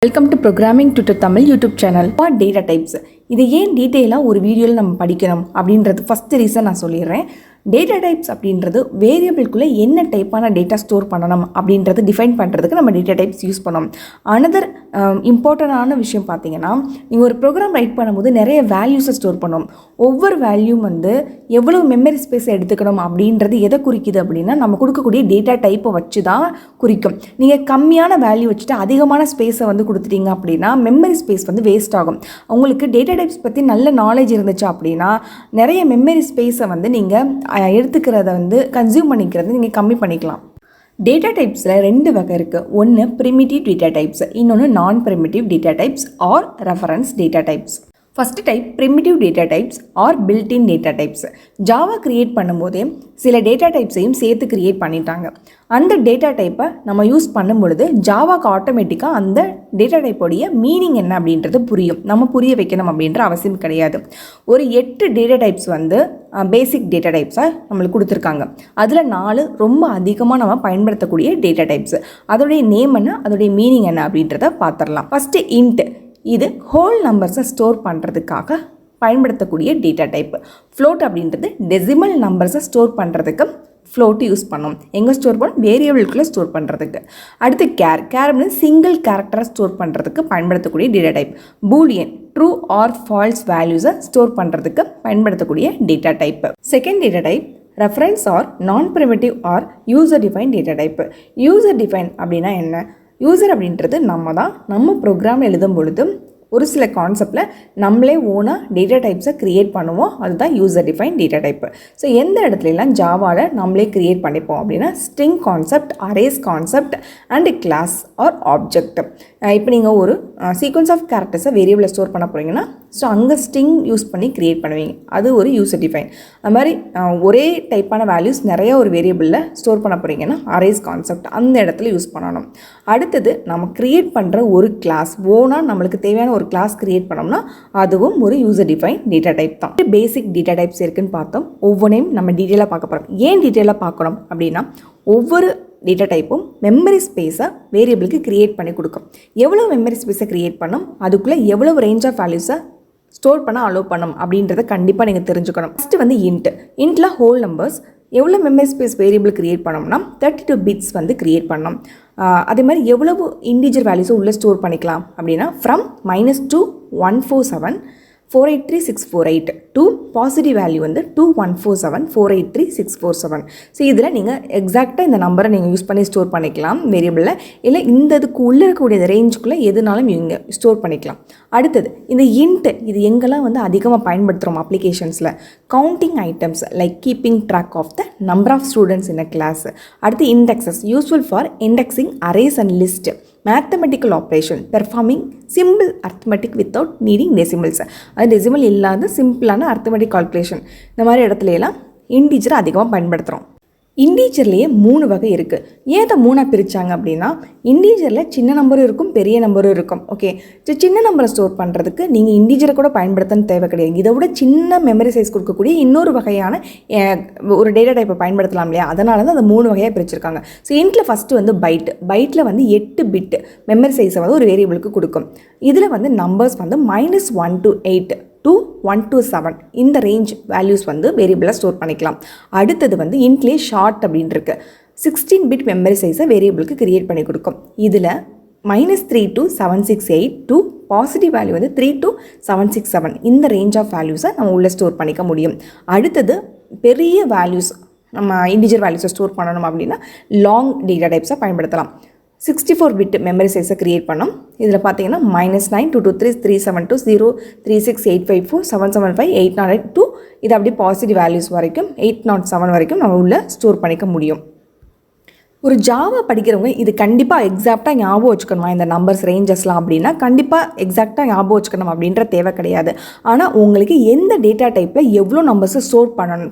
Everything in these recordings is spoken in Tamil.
Welcome to programming Twitter Tamil YouTube channel. Data types இது ஏன் டீட்டெயிலாக ஒரு வீடியோவில் நம்ம படிக்கணும் அப்படின்றது ஃபஸ்ட் ரீசன் நான் சொல்லிடுறேன். டேட்டா டைப்ஸ் அப்படின்றது வேரியபிள்குள்ளே என்ன டைப்பான டேட்டா ஸ்டோர் பண்ணணும் அப்படின்றது டிஃபைன் பண்ணுறதுக்கு நம்ம டேட்டா டைப்ஸ் யூஸ் பண்ணோம். அனதர் இம்பார்ட்டண்டான விஷயம் பார்த்தீங்கன்னா, நீங்கள் ஒரு ப்ரோக்ராம் ரைட் பண்ணும்போது நிறைய வேல்யூஸை ஸ்டோர் பண்ணணும். ஒவ்வொரு வேல்யூம் எவ்வளோ மெமரி ஸ்பேஸை எடுத்துக்கணும் அப்படின்றது எதை குறிக்குது அப்படின்னா, நம்ம கொடுக்கக்கூடிய டேட்டா டைப்பை வச்சு தான் குறிக்கும். நீங்கள் கம்மியான வேல்யூ வச்சுட்டு அதிகமான ஸ்பேஸை கொடுத்துட்டீங்க அப்படின்னா மெமரி ஸ்பேஸ் வேஸ்ட் ஆகும். உங்களுக்கு டேட்டா டைப்ஸ் பற்றி நல்ல நாலேஜ் இருந்துச்சு அப்படின்னா நிறைய மெமரி ஸ்பேஸை நீங்கள் எடுத்துக்கிறத கன்சியூம் பண்ணிக்கிறத நீங்கள் கம்மி பண்ணிக்கலாம். டேட்டா டைப்ஸில் ரெண்டு வகை இருக்குது. ஒன்று ப்ரிமிட்டிவ் டேட்டா டைப்ஸ், இன்னொன்று non primitive data types or reference data types. First type primitive data types are built-in data types. Java create பண்ணும்போதே சில டேட்டா டைப்ஸையும் சேர்த்து க்ரியேட் பண்ணிட்டாங்க. அந்த டேட்டா டைப்பை நம்ம யூஸ் பண்ணும் பொழுது ஜாவாக்கு ஆட்டோமேட்டிக்காக அந்த டேட்டா டைப்போடைய மீனிங் என்ன அப்படின்றது புரியும். நம்ம புரிய வைக்கணும் அப்படின்ற அவசியம் கிடையாது. ஒரு 8 டேட்டா டைப்ஸ் பேசிக் டேட்டா டைப்ஸாக நம்மளுக்கு கொடுத்துருக்காங்க. அதில் 4 ரொம்ப அதிகமாக நம்ம பயன்படுத்தக்கூடிய டேட்டா டைப்ஸ். அதோடைய நேம் என்ன, அதோடைய மீனிங் என்ன அப்படின்றத பார்த்துடலாம். ஃபஸ்ட்டு இன்ட், இது ஹோல் நம்பர்ஸை ஸ்டோர் பண்ணுறதுக்காக பயன்படுத்தக்கூடிய டேட்டா டைப். ஃப்ளோட் அப்படின்றது டெசிமல் நம்பர்ஸை ஸ்டோர் பண்ணுறதுக்கு ஃப்ளோட்டு யூஸ் பண்ணோம். எங்கே ஸ்டோர் பண்ணோம்? வேரியபிள்குள்ளே ஸ்டோர் பண்ணுறதுக்கு. அடுத்து கேர் அப்படின்றது சிங்கிள் கேரக்டரை ஸ்டோர் பண்ணுறதுக்கு பயன்படுத்தக்கூடிய data type. Boolean true or false வேல்யூஸை ஸ்டோர் பண்ணுறதுக்கு பயன்படுத்தக்கூடிய data type. Second data type reference or non primitive or user define data type. User define அப்படின்னா என்ன? யூசர் அப்படின்றது நம்ம ப்ரோக்ராம் எழுதும் பொழுது ஒரு சில கான்செப்டில் நம்மளே ஓனாக டேட்டா டைப்ஸை க்ரியேட் பண்ணுவோம். அதுதான் user define data type. So எந்த இடத்துலலாம் ஜாவாவில் நம்மளே க்ரியேட் பண்ணிப்போம் அப்படின்னா string concept, arrays concept and class or object. இப்போ நீங்கள் ஒரு சீக்வன்ஸ் ஆஃப் கேரக்டர்ஸை வேரியபிளில் ஸ்டோர் பண்ண போகிறீங்கன்னா ஸோ அங்கே ஸ்ட்ரிங் யூஸ் பண்ணி க்ரியேட் பண்ணுவீங்க. அது ஒரு யூசர் டிஃபைன். அது மாதிரி ஒரே டைப்பான வேல்யூஸ் நிறைய ஒரு வேரியபிளில் ஸ்டோர் பண்ண போகிறீங்கன்னா அரேஸ் கான்செப்ட் அந்த இடத்துல யூஸ் பண்ணணும். அடுத்தது நம்ம க்ரியேட் பண்ணுற ஒரு கிளாஸ், ஓனாக நம்மளுக்கு தேவையான ஒரு கிளாஸ் க்ரியேட் பண்ணோம்னா அதுவும் ஒரு யூசர் டிஃபைன் டேட்டா டைப் தான். பேசிக் டேட்டா டைப்ஸ் இருக்குன்னு பார்த்தோம். ஒவ்வொன்றையும் நம்ம டீட்டெயிலாக பார்க்க போகிறோம். ஏன் டீட்டெயிலாக பார்க்கணும் அப்படின்னா, ஒவ்வொரு டேட்டா டைப்பும் மெமரி ஸ்பேஸை வேரியபிளுக்கு க்ரியேட் பண்ணி கொடுக்கும். எவ்வளோ மெமரி ஸ்பேஸை க்ரியேட் பண்ணும், அதுக்குள்ளே எவ்வளோ ரேஞ்ச் ஆஃப் வேல்யூஸை ஸ்டோர் பண்ண அலோவ் பண்ணும் அப்படின்றத கண்டிப்பாக நீங்கள் தெரிஞ்சுக்கணும். ஃபஸ்ட்டு இன்ட்டில் ஹோல் நம்பர்ஸ் எவ்வளோ மெமரி ஸ்பேஸ் வேரியபிள் க்ரியேட் பண்ணோம்னா 32 பிட்ஸ் க்ரியேட் பண்ணோம். அதே மாதிரி எவ்வளவு இன்டிஜர் வேல்யூஸை உள்ளே ஸ்டோர் பண்ணிக்கலாம் அப்படின்னா from -2 147 483 648 to positive value 2147 483 647. So இதில் நீங்கள் எக்ஸாக்டாக இந்த நம்பரை நீங்கள் யூஸ் பண்ணி ஸ்டோர் பண்ணிக்கலாம் வேரியபிளில். இல்லை இதுக்கு உள்ளே இருக்கக்கூடிய ரேஞ்சுக்குள்ளே எதுனாலும் நீங்கள் ஸ்டோர் பண்ணிக்கலாம். அடுத்தது இந்த இன்ட், இது எங்கெல்லாம் அதிகமாக பயன்படுத்துகிறோம் அப்ளிகேஷன்ஸில்? Counting items like keeping track of the number of students in a class. அடுத்து indexes useful for indexing arrays and list. Mathematical operation performing simple arithmetic without needing decimals. அது டெசிமல் இல்லாத சிம்பிளான அர்த்மெட்டிக் கால்குலேஷன். இந்த மாதிரி இடத்துல எல்லாம் இன்டீஜரை அதிகமாக பயன்படுத்துகிறோம். இன்டீஜர்லேயே 3 வகை இருக்குது. ஏன் அதை 3ஆக பிரித்தாங்க அப்படின்னா, இன்டீஜரில் சின்ன நம்பரும் இருக்கும், பெரிய நம்பரும் இருக்கும். ஓகே, சின்ன நம்பரை ஸ்டோர் பண்ணுறதுக்கு நீங்கள் இன்டீஜரை கூட பயன்படுத்தன்னு தேவை கிடையாது. இதை விட சின்ன மெமரி சைஸ் கொடுக்கக்கூடிய இன்னொரு வகையான ஒரு டேட்டா டைப்பை பயன்படுத்தலாம் இல்லையா? அதனால தான் அதை 3 வகையாக பிரிச்சிருக்காங்க. ஸோ இன்ட்டில் ஃபஸ்ட்டு பைட்டில் 8 பிட் மெமரி சைஸை ஒரு வேரியபிளுக்கு கொடுக்கும். இதில் நம்பர்ஸ் -1 to 8 to 1 to 7 இந்த ரேஞ்ச் வேல்யூஸ் வேரியபிளாக ஸ்டோர் பண்ணிக்கலாம். அடுத்தது இன்ட்லேயே ஷார்ட் அப்படின்னு இருக்கு. 16 பிட் மெமரி சைஸை வேரியபிளுக்கு க்ரியேட் பண்ணி கொடுக்கும். இதில் -3 to 768 to positive value 3 to 767 இந்த ரேஞ்ச் ஆஃப் வேல்யூஸை நம்ம உள்ளே ஸ்டோர் பண்ணிக்க முடியும். அடுத்தது பெரிய வேல்யூஸ், நம்ம இன்டிஜர் வேல்யூஸை ஸ்டோர் பண்ணணும் அப்படின்னா லாங் டேட்டா டைப்ஸை பயன்படுத்தலாம். 64 பிட் மெமரி சைஸை க்ரியேட் பண்ணோம். இதில் பார்த்தீங்கன்னா -9 223 372 0 36 854 775 808 2 இது அப்படியே பாசிட்டிவ் வேல்யூஸ் வரைக்கும் 807 வரைக்கும் நம்ம உள்ள ஸ்டோர் பண்ணிக்க முடியும். ஒரு ஜாவா படிக்கிறவங்க இது கண்டிப்பாக எக்ஸாக்டாக ஞாபகம் வச்சுக்கணுமா இந்த நம்பர்ஸ் ரேஞ்சஸ்லாம் அப்படின்னா கண்டிப்பாக எக்ஸாக்டாக ஞாபகம் வச்சுக்கணும் அப்படின்ற தேவை கிடையாது. ஆனால் உங்களுக்கு எந்த டேட்டா டைப்பில் எவ்வளோ நம்பர்ஸை ஸ்டோர்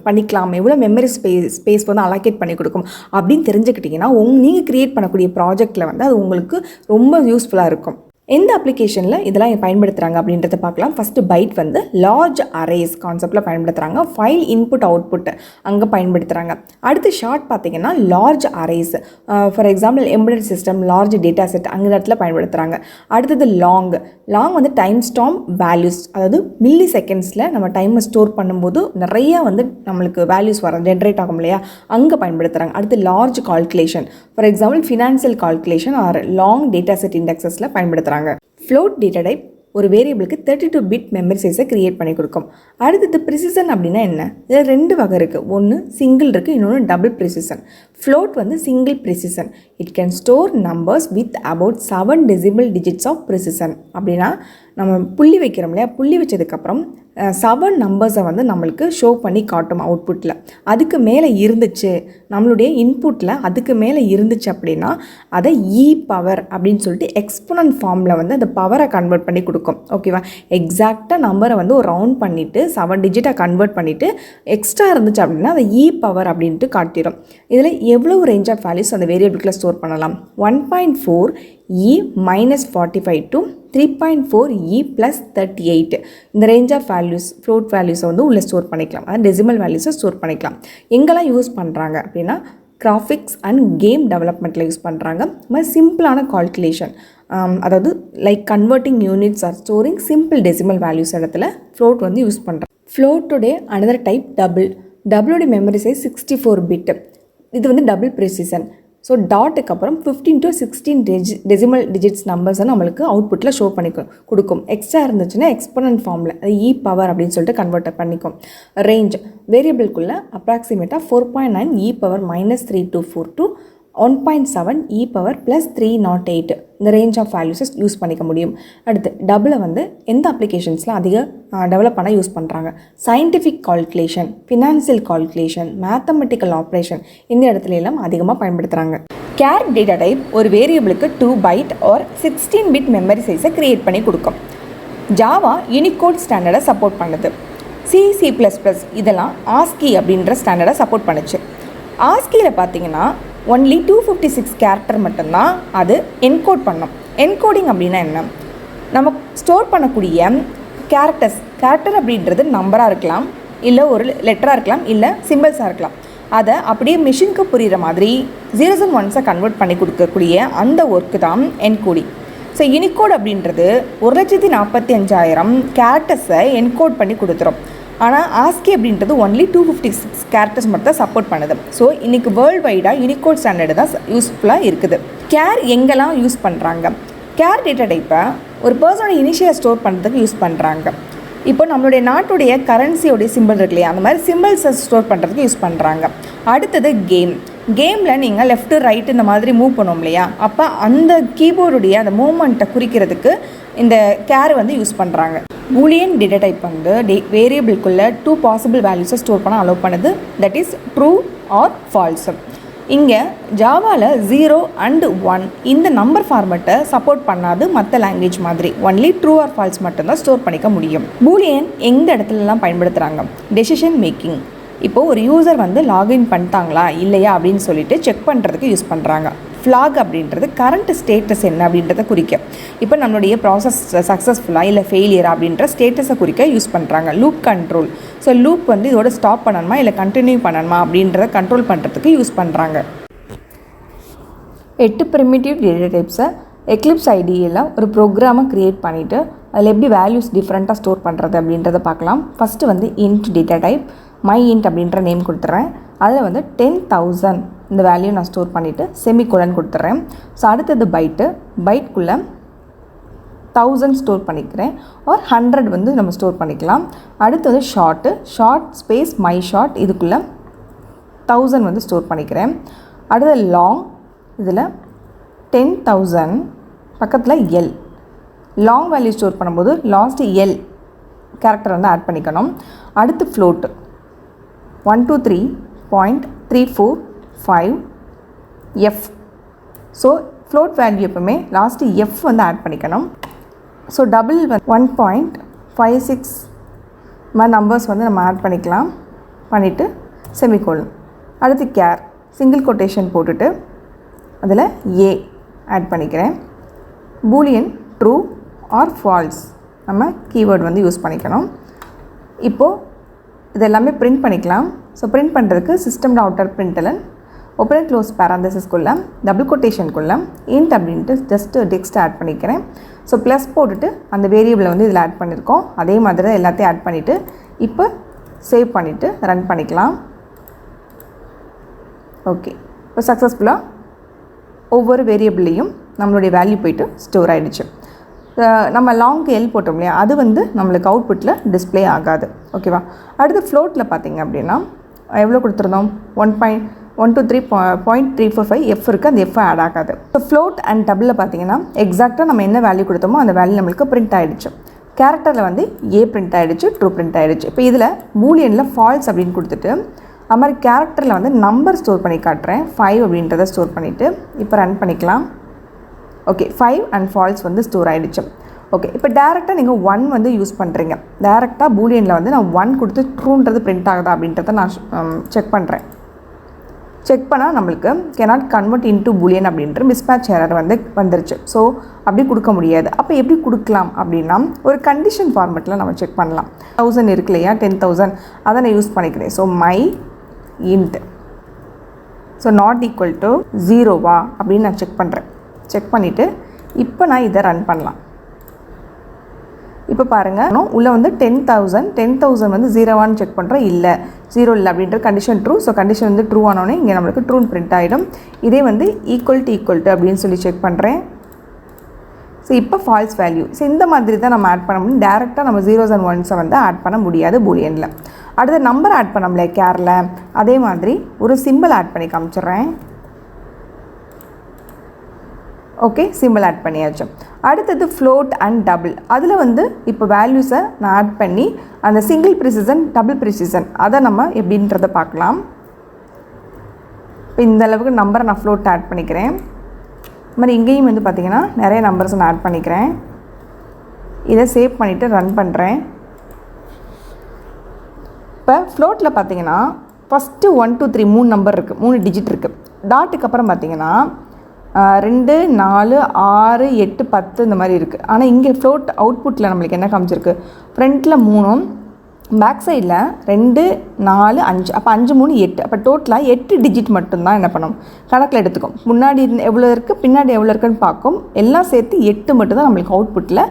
பண்ணிக்கலாம், எவ்வளோ மெமரி ஸ்பேஸ் அலோகேட் பண்ணி கொடுக்கும் அப்படின்னு தெரிஞ்சுக்கிட்டிங்கன்னா நீங்கள் க்ரியேட் பண்ணக்கூடிய ப்ராஜெக்டில் அது உங்களுக்கு ரொம்ப யூஸ்ஃபுல்லாக இருக்கும். எந்த அப்ளிகேஷனில் இதெல்லாம் பயன்படுத்துகிறாங்க அப்படின்றத பார்க்கலாம். ஃபஸ்ட்டு பைட் வந்து லார்ஜ் அரேஸ் கான்செப்டில் பயன்படுத்துகிறாங்க. ஃபைல் இன்புட் அவுட்புட் அங்கே பயன்படுத்துகிறாங்க. அடுத்து ஷார்ட் பார்த்திங்கன்னா large arrays, for example embedded system large data set அங்கே இடத்துல பயன்படுத்துகிறாங்க. அடுத்தது லாங் வந்து டைம் ஸ்டாம்ப் வேல்யூஸ், அதாவது மில்லி செகண்ட்ஸில் நம்ம டைமை ஸ்டோர் பண்ணும்போது நிறையா வந்து நம்மளுக்கு வேல்யூஸ் வர ஜென்ரேட் ஆகும் இல்லையா, அங்கே பயன்படுத்துகிறாங்க. அடுத்து large calculation, for example financial calculation or long data set இண்டெக்ஸஸில் பயன்படுத்துகிறாங்க. float data type ஒரு வேரியபிளுக்கு 32 பிட் மெமரி சைஸை கிரியேட் பண்ணி கொடுக்கும். அடுத்தது ப்ரிசிஷன் அப்படின்னா என்ன? இதில் 2 வகை இருக்குது. ஒன்று சிங்கிள் இருக்குது, இன்னொன்று டபுள் ப்ரிசிஷன். ஃப்ளோட் வந்து single precision. It can store numbers with about 7 decimal digits of precision. அப்படின்னா நம்ம புள்ளி வைக்கிறோம் இல்லையா, புள்ளி வச்சதுக்கப்புறம் 7 நம்பர்ஸை வந்து நம்மளுக்கு ஷோ பண்ணி காட்டும் அவுட்புட்டில். அதுக்கு மேலே இருந்துச்சு, நம்மளுடைய இன்புட்டில் அதுக்கு மேலே இருந்துச்சு அப்படின்னா அதை பவர் அப்படின்னு சொல்லிட்டு எக்ஸ்போனன்ட் ஃபார்மில் வந்து அந்த பவரை கன்வெர்ட் பண்ணி கொடுக்கும். ஓகேவா? எக்ஸாக்டாக நம்பரை வந்து ஒரு ரவுண்ட் பண்ணிவிட்டு 7 டிஜிட்டாக கன்வெர்ட் பண்ணிவிட்டு எக்ஸ்ட்ரா இருந்துச்சு அப்படின்னா அதை பவர் அப்படின்ட்டு காட்டிடும். இதில் எவ்வளோ ரேஞ்ச் ஆஃப் வேல்யூஸ் அந்த வேரியபிளுக்குள்ள ஸ்டோர் பண்ணலாம்? 1.4 -45 to 3.4 +38. இந்த ரேஞ்ச் ஆஃப் வேல்யூஸ் ஃப்ளோட் வேல்யூஸை வந்து உள்ளே ஸ்டோர் பண்ணிக்கலாம். அதாவது டெசிமல் வேல்யூஸை ஸ்டோர் பண்ணிக்கலாம். எங்கெல்லாம் யூஸ் பண்ணுறாங்க அப்படின்னா கிராஃபிக்ஸ் அண்ட் கேம் டெவலப்மெண்ட்டில் யூஸ் பண்ணுறாங்க. இது மாதிரி சிம்பிளான கால்குலேஷன், அதாவது like converting units or storing simple decimal values இடத்துல ஃப்ளோட் வந்து யூஸ் பண்ணுறாங்க. ஃப்ளோட்டோடைய அனதர் டைப் டபுளோட மெமரி சைஸ் 64 பிட். இது வந்து டபுள் ப்ரிசிஷன். ஸோ டாட்டுக்கு அப்புறம் 15 to 16 டெசிமல் டிஜிட்ஸ் நம்பர்ஸை நம்மளுக்கு அவுட்புட்டில் ஷோ பண்ணிக்கும் கொடுக்கும். எக்ஸ்ட்ரா இருந்துச்சுன்னா எக்ஸ்போனன்ட் ஃபார்மில் அது பவர் அப்படின்னு சொல்லிட்டு கன்வெர்ட் பண்ணிக்கும். ரேஞ்ச் வேரியபிள்குள்ளே அப்ராக்சிமேட்டாக 4.9 பவர் -324 to 1.7 பவர் +308 இந்த ரேஞ்ச் ஆஃப் வேல்யூஸஸ் யூஸ் பண்ணிக்க முடியும். அடுத்து டபுளை வந்து எந்த அப்ளிகேஷன்ஸில் அதிக டெவலப் பண்ண யூஸ் பண்ணுறாங்க? Scientific calculation, financial calculation, mathematical operation இந்த இடத்துல எல்லாம் அதிகமாக பயன்படுத்துகிறாங்க. கேர் டேட்டா டைப் ஒரு வேரியபிளுக்கு 2 byte or 16 பிட் மெமரி சைஸை கிரியேட் பண்ணி கொடுக்கும். ஜாவா யூனிகோட் ஸ்டாண்டர்டை சப்போர்ட் பண்ணுது. C++ இதெல்லாம் ஆஸ்கி அப்படின்ற ஸ்டாண்டர்டை சப்போர்ட் பண்ணுச்சு. ஆஸ்கியில் பார்த்தீங்கன்னா ஒன்லி 256 கேரக்டர் மட்டும்தான் அது என்கோட் பண்ணும். என்கோடிங் அப்படின்னா என்ன? நம்ம ஸ்டோர் பண்ணக்கூடிய கேரக்டர் அப்படின்றது நம்பராக இருக்கலாம், இல்லை ஒரு லெட்டராக இருக்கலாம், இல்லை சிம்பிள்ஸாக இருக்கலாம். அதை அப்படியே மிஷினுக்கு புரிகிற மாதிரி 0s and 1s கன்வெர்ட் பண்ணி கொடுக்கக்கூடிய அந்த ஒர்க்கு தான் என்கோடிங். ஸோ யூனிகோட் அப்படின்றது 1,45,000 கேரக்டர்ஸை என்கோட் பண்ணி கொடுத்துரும். ஆனால் ஆஸ்கி அப்படின்றது ஒன்லி 256 கேரக்டர்ஸ் மட்டும் தான் சப்போர்ட் பண்ணுது. ஸோ இன்றைக்கி வேர்ல்டு வைடாக யூனிகோட் ஸ்டாண்டர்டு தான் யூஸ்ஃபுல்லாக இருக்குது. கேர் எங்கெல்லாம் யூஸ் பண்ணுறாங்க? கேர் டேட்டா டைப்பை ஒரு பர்சனோட இனிஷியலை ஸ்டோர் பண்ணுறதுக்கு யூஸ் பண்ணுறாங்க. இப்போ நம்மளுடைய நாட்டுடைய கரன்சியோடைய சிம்பிள் இருக்கு இல்லையா, அந்த மாதிரி சிம்பிள்ஸை ஸ்டோர் பண்ணுறதுக்கு யூஸ் பண்ணுறாங்க. அடுத்தது கேமில் நீங்கள் லெஃப்ட் ரைட்டு இந்த மாதிரி மூவ் பண்ணுவோம் இல்லையா, அப்போ அந்த கீபோர்டுடைய அந்த மூவ்மெண்ட்டை குறிக்கிறதுக்கு இந்த கேர் வந்து யூஸ் பண்ணுறாங்க. பூலியன் டேட்டா டைப் வந்து வேரியபிள்குள்ளே 2 பாசிபிள் வேல்யூஸை ஸ்டோர் பண்ண அலோவ் பண்ணுது. That is true or falls. இங்கே ஜாவாவில் 0 and 1 இந்த நம்பர் ஃபார்மேட்டை சப்போர்ட் பண்ணாது. மற்ற லாங்குவேஜ் மாதிரி ஒன்லி ட்ரூ ஆர் ஃபால்ஸ் மட்டும்தான் ஸ்டோர் பண்ணிக்க முடியும். பூலியன் எந்த இடத்துலலாம் பயன்படுத்துகிறாங்க? Decision making. இப்போது ஒரு யூசர் வந்து லாகின் பண்ணிட்டாங்களா இல்லையா அப்படின்னு சொல்லிட்டு செக் பண்ணுறதுக்கு யூஸ் பண்ணுறாங்க. ஃப்ளாக் அப்படின்றது கரண்ட் ஸ்டேட்டஸ் என்ன அப்படின்றத குறிக்க. இப்போ நம்மளுடைய ப்ராசஸ் சக்ஸஸ்ஃபுல்லாக இல்லை ஃபெயிலியர் அப்படின்ற ஸ்டேட்டஸை குறிக்க யூஸ் பண்ணுறாங்க. Loop control. ஸோ லூப் வந்து இதோட ஸ்டாப் பண்ணணுமா இல்லை கண்டினியூ பண்ணணுமா அப்படின்றத கண்ட்ரோல் பண்ணுறதுக்கு யூஸ் பண்ணுறாங்க. 8 ப்ரிமிட்டிவ் டேட்டா டைப்ஸை எக்லிப்ஸ் ஐடியில் ஒரு ப்ரோக்ராமை க்ரியேட் பண்ணிவிட்டு அதில் எப்படி வேல்யூஸ் டிஃப்ரெண்ட்டாக ஸ்டோர் பண்ணுறது அப்படின்றத பார்க்கலாம். ஃபஸ்ட்டு வந்து int data type my int அப்படின்ற நேம் கொடுத்துட்றேன். அதில் வந்து 10,000 இந்த வேல்யூ நான் ஸ்டோர் பண்ணிவிட்டு செமிகோலன் கொடுத்துட்றேன். ஸோ அடுத்தது பைட்குள்ளே 1000 ஸ்டோர் பண்ணிக்கிறேன், ஒரு 100 வந்து நம்ம ஸ்டோர் பண்ணிக்கலாம். அடுத்தது ஷார்ட் ஸ்பேஸ் மை ஷார்ட் இதுக்குள்ளே 1000 வந்து ஸ்டோர் பண்ணிக்கிறேன். அடுத்தது லாங் இதில் 10,000 பக்கத்தில் எல் லாங் வேல்யூ ஸ்டோர் பண்ணும்போது லாஸ்ட் எல் கேரக்டர் வந்து ஆட் பண்ணிக்கணும். அடுத்து float 123.345 F. So float value எப்பவுமே லாஸ்ட்டு எஃப் வந்து ஆட் பண்ணிக்கணும். ஸோ டபுள் 1.56 மாதிரி நம்பர்ஸ் வந்து நம்ம ஆட் பண்ணிவிட்டு செமிகோலன். அடுத்து கேர் சிங்கிள் கொட்டேஷன் போட்டுட்டு அதில் ஏ ஆட் பண்ணிக்கிறேன். பூலியன் ட்ரூ ஆர் ஃபால்ஸ் நம்ம கீவேர்ட் வந்து யூஸ் பண்ணிக்கணும். இப்போது இது எல்லாமே பிரிண்ட் பண்ணிக்கலாம். ஸோ பிரிண்ட் பண்ணுறதுக்கு system outer println open and close பேரந்தசிஸ்குள்ளே டபுள் கொட்டேஷனுக்குள்ளே இன்ட் அப்படின்ட்டு ஜஸ்ட்டு டெக்ஸ்ட் ஆட் பண்ணிக்கிறேன். ஸோ ப்ளஸ் போட்டுட்டு அந்த வேரியபிளை வந்து இதில் ஆட் பண்ணியிருக்கோம். அதே மாதிரி தான் எல்லாத்தையும் ஆட் பண்ணிவிட்டு இப்போ சேவ் பண்ணிவிட்டு ரன் பண்ணிக்கலாம். ஓகே, இப்போ சக்ஸஸ்ஃபுல்லாக ஒவ்வொரு வேரியபிள்லேயும் நம்மளுடைய வேல்யூ போய்ட்டு ஸ்டோர் ஆகிடுச்சு. நம்ம லாங்க்கு எல் போட்டோம் இல்லையா, அது வந்து நம்மளுக்கு அவுட்புட்டில் டிஸ்பிளே ஆகாது. ஓகேவா? அடுத்து ஃப்ளோட்டில் பார்த்திங்க அப்படின்னா எவ்வளோ கொடுத்துருந்தோம், 1.123.345 எஃப் இருக்குது, அந்த எஃப் ஆட் ஆகாது. இப்போ ஃப்ளோட் அண்ட் டபுளில் பார்த்திங்கன்னா எக்ஸாக்டாக நம்ம என்ன வேல்யூ கொடுத்தோமோ அந்த வேல்யூ நம்மளுக்கு பிரிண்ட் ஆகிடுச்சு. கேரக்டரில் வந்து ஏ பிரிண்ட் ஆகிடுச்சு, ட்ரூ பிரிண்ட் ஆகிடுச்சு. இப்போ இதில் பூலியனில் ஃபால்ஸ் அப்படின்னு கொடுத்துட்டு அது மாதிரி கேரக்டரில் வந்து நம்பர் ஸ்டோர் பண்ணி காட்டுறேன். 5 அப்படின்றத ஸ்டோர் பண்ணிவிட்டு இப்போ ரன் பண்ணிக்கலாம். ஓகே, 5 அண்ட் ஃபால்ஸ் வந்து ஸ்டோர் ஆகிடுச்சு. ஓகே, இப்போ டேரெக்டாக நீங்கள் 1 வந்து யூஸ் பண்ணுறீங்க. டேரெக்டாக பூலியனில் வந்து நான் 1 கொடுத்து ட்ரூன்றது பிரிண்ட் ஆகுதா அப்படின்றத நான் செக் பண்ணுறேன். செக் பண்ணால் நம்மளுக்கு cannot convert into boolean அப்படின்ற மிஸ்மேட்ச் எரர் வந்து வந்துருச்சு. ஸோ அப்படி கொடுக்க முடியாது. அப்போ எப்படி கொடுக்கலாம் அப்படின்னா ஒரு கண்டிஷன் ஃபார்மெட்டில் நம்ம செக் பண்ணலாம். 1000 இருக்கு இல்லையா, 10,000 அதை நான் யூஸ் பண்ணிக்கிறேன். So my int so not equal to 0வா அப்படின்னு நான் செக் பண்ணுறேன். செக் பண்ணிவிட்டு இப்போ நான் இதை ரன் பண்ணலாம். இப்போ பாருங்கள், உள்ளே வந்து 10,000 வந்து 0வான்னு செக் பண்ணுறோம். இல்லை 0 இல்லை அப்படின்ற கண்டிஷன் ட்ரூ. ஸோ கண்டிஷன் வந்து ட்ரூ ஆனோடனே இங்கே நம்மளுக்கு ட்ரூன்னு பிரிண்ட் ஆகிடும். இதே வந்து ஈக்குவல் டு அப்படின்னு சொல்லி செக் பண்ணுறேன். ஸோ இப்போ ஃபால்ஸ் வேல்யூ. ஸோ இந்த மாதிரி தான் நம்ம ஆட் பண்ண முடியும். டேரெக்டாக நம்ம 0s and 1s வந்து ஆட் பண்ண முடியாது பூலியனில். அடுத்த நம்பர் ஆட் பண்ணோம்ல கேரில், அதே மாதிரி ஒரு சிம்பிள் ஆட் பண்ணி காமிச்சிட்றேன். ஓகே, சிம்பிள் ஆட் பண்ணியாச்சு. அடுத்தது ஃப்ளோட் அண்ட் டபுள். அதில் வந்து இப்போ வேல்யூஸை நான் ஆட் பண்ணி அந்த சிங்கிள் ப்ரிசிஷன் டபுள் ப்ரிசிஷன் அதை நம்ம எப்படின்றத பார்க்கலாம். இப்போ இந்த அளவுக்கு நம்பரை நான் ஃப்ளோட் ஆட் பண்ணிக்கிறேன். இது மாதிரி இங்கேயும் வந்து பார்த்திங்கன்னா நிறைய நம்பர்ஸ் நான் ஆட் பண்ணிக்கிறேன். இதை சேவ் பண்ணிவிட்டு ரன் பண்ணுறேன். இப்போ ஃப்ளோட்டில் பார்த்திங்கன்னா ஃபஸ்ட்டு 1 2 3 3 நம்பர் இருக்குது, 3 டிஜிட் இருக்குது. டாட்டுக்கு அப்புறம் பார்த்திங்கன்னா 2 4 6 8 10 இந்த மாதிரி இருக்குது. ஆனால் இங்கே ஃப்ளோட் அவுட்புட்டில் நம்மளுக்கு என்ன காமிச்சிருக்கு, ஃப்ரண்ட்டில் 3, பேக் சைடில் 2 4 5. அப்போ 5 3 8. அப்போ டோட்டலாக 8 டிஜிட் மட்டும்தான் என்ன பண்ணும் கணக்கில் எடுத்துக்கும். முன்னாடி எவ்வளோ இருக்குது பின்னாடி எவ்வளோ இருக்குன்னு பார்க்கும். எல்லாம் சேர்த்து 8 மட்டும்தான் நம்மளுக்கு அவுட்புட்டில்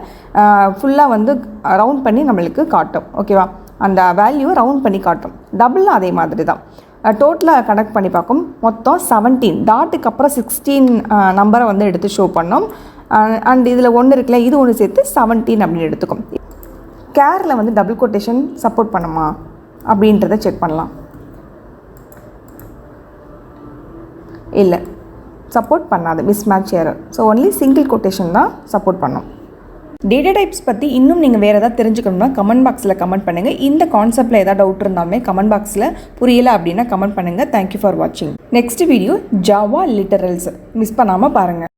ஃபுல்லாக வந்து ரவுண்ட் பண்ணி நம்மளுக்கு காட்டும். ஓகேவா? அந்த வேல்யூவை ரவுண்ட் பண்ணி காட்டும். டபுளும் அதே மாதிரி தான். டோட்டலாக கனெக்ட் பண்ணி பார்க்கும். மொத்தம் 17. டாட்டுக்கு அப்புறம் 16 நம்பரை வந்து எடுத்து ஷோ பண்ணோம். அண்ட் இதில் ஒன்று இருக்குல்ல, இது ஒன்று சேர்த்து 17 அப்படின்னு எடுத்துக்கும். கேரில் வந்து டபுள் கொட்டேஷன் சப்போர்ட் பண்ணுமா அப்படின்றத செக் பண்ணலாம். இல்லை, சப்போர்ட் பண்ணாது, mismatch error. So only single quotation தான் சப்போர்ட் பண்ணும். டேட்டா டைப்ஸ் பற்றி இன்னும் நீங்கள் வேறு ஏதாவது தெரிஞ்சுக்கணும்னா கமெண்ட் பாக்ஸில் கமெண்ட் பண்ணுங்கள். இந்த கான்செப்ட்டில் ஏதாவது டவுட் இருந்தாலுமே கமெண்ட் பாக்ஸில் புரியலை அப்படின்னா கமெண்ட் பண்ணுங்கள். தேங்க்யூ ஃபார் வாட்சிங். Next video Java literals miss பண்ணாமல் பாருங்கள்.